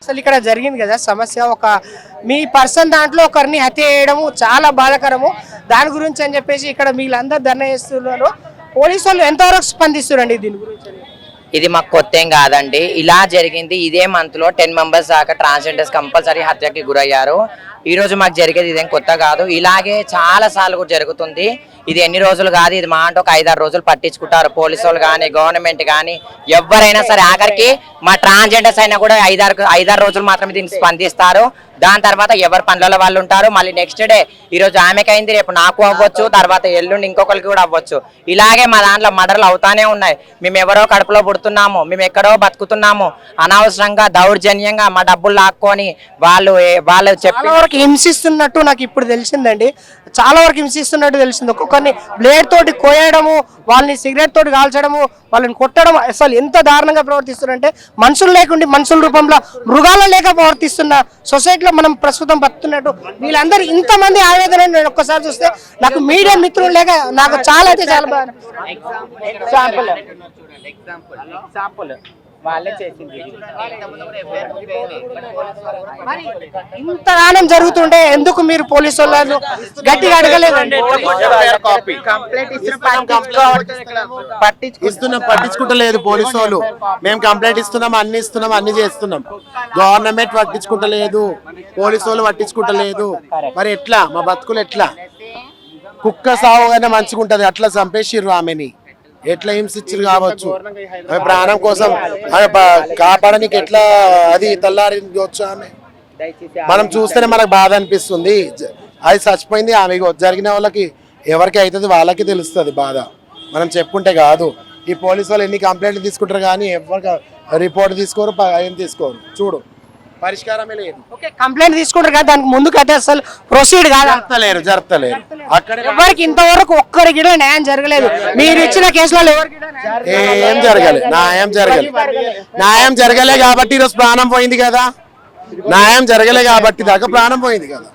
అసలు ఇక్కడ జరిగింది కదా సమస్య, ఒక మీ పర్సన్ దాంట్లో ఒకరిని హత్య చేయడము చాలా బాధాకరము. దాని గురించి అని చెప్పేసి ఇక్కడ వీళ్ళందరూ ధర్నా చేస్తున్నారు. పోలీసు వాళ్ళు ఎంతవరకు స్పందిస్తున్నారండి దీని గురించి? ఇది మాకు కొత్త ఏం కాదండి, ఇలా జరిగింది. ఇదే మంత్ లో 10 మెంబర్స్ దాకా ట్రాన్స్జెండర్స్ కంపల్సరీ హత్యకి గురయ్యారు. ఈ రోజు మాకు జరిగేది ఇదేం కొత్త కాదు, ఇలాగే చాలా సార్లు కూడా జరుగుతుంది. ఇది ఎన్ని రోజులు కాదు, ఇది మా అంటే ఒక 5-6 రోజులు పట్టించుకుంటారు పోలీసు వాళ్ళు కానీ గవర్నమెంట్ కానీ ఎవరైనా సరే. ఆఖరికి మా ట్రాన్స్జెండర్స్ అయినా కూడా 5-6 రోజులు మాత్రమే దీనికి స్పందిస్తారు. దాని తర్వాత ఎవరి పనుల వాళ్ళు ఉంటారు. మళ్ళీ నెక్స్ట్ డే ఈ రోజు ఆమెకి అయింది, రేపు నాకు అవ్వచ్చు, తర్వాత ఎల్లుండి ఇంకొకరికి కూడా అవ్వచ్చు. ఇలాగే మా దాంట్లో మర్డర్లు అవుతానే ఉన్నాయి. మేము ఎవరో కడుపులో పుడుతున్నాము, మేము ఎక్కడో బతుకుతున్నాము, అనవసరంగా దౌర్జన్యంగా మా డబ్బులు లాక్కొని వాళ్ళు చెప్పి హింసిస్తున్నట్టు నాకు ఇప్పుడు తెలిసిందండి. చాలా వరకు హింసిస్తున్నట్టు తెలిసింది. ఒక్కొక్కరిని బ్లేడ్ తోటి కోయడము, వాళ్ళని సిగరెట్ తోటి కాల్చడము, వాళ్ళని కొట్టడం, అసలు ఎంత దారుణంగా ప్రవర్తిస్తున్నారంటే మనుషులు లేకుండా మనుషుల రూపంలో మృగాల లేక ప్రవర్తిస్తున్న సొసైటీలో మనం ప్రస్తుతం బతుకున్నట్టు. వీళ్ళందరూ ఇంతమంది ఆవేదన నేను ఒక్కసారి చూస్తే నాకు మీడియా మిత్రులు లేక నాకు చాలా అయితే చాలా బాగా ఇంత దానం జరుగుతుంటే ఎందుకు మీరు పోలీసు వాళ్ళు గట్టిగా అడగలేదండి? పట్టించుకుంటలేదు పోలీసు వాళ్ళు. మేము కంప్లైంట్ ఇస్తున్నాం, అన్ని చేస్తున్నాం. గవర్నమెంట్ పట్టించుకుంటలేదు, పోలీసు వాళ్ళు పట్టించుకుంటలేదు. మరి ఎట్లా మా బతుకులు ఎట్లా? కుక్క సావుగానే మంచిగా ఉంటది, అట్లా చంపేసిర్రు ఆమెని. ఎట్లా హింసించారు కావచ్చు, ప్రాణం కోసం కాపాడడానికి ఎట్లా అది తెల్లారించవచ్చు ఆమె. మనం చూస్తేనే మనకు బాధ అనిపిస్తుంది. అది చచ్చిపోయింది ఆమె, జరిగిన వాళ్ళకి ఎవరికి అవుతుంది వాళ్ళకి తెలుస్తుంది బాధ, మనం చెప్పుకుంటే కాదు. ఈ పోలీసు వాళ్ళు ఎన్ని కంప్లైంట్లు తీసుకుంటారు కానీ ఎవరికి రిపోర్ట్ తీసుకోరు, ఏం తీసుకోరు. చూడు పరిష్కారమే లేదు. కంప్లైంట్ తీసుకుంటారు కదా, దానికి ముందుకు అయితే అసలు ప్రొసీడ్ జరపలేరు. అక్కడ ఎవరికి ఇంతవరకు ఒక్కరికి న్యాయం జరగలేదు. మీరు ఇచ్చిన కేసులలో ఏం జరగలేదు, న్యాయం జరగలే కాబట్టి ఈరోజు ప్రాణం పోయింది కదా. న్యాయం జరగలే కాబట్టి దాకా ప్రాణం పోయింది కదా.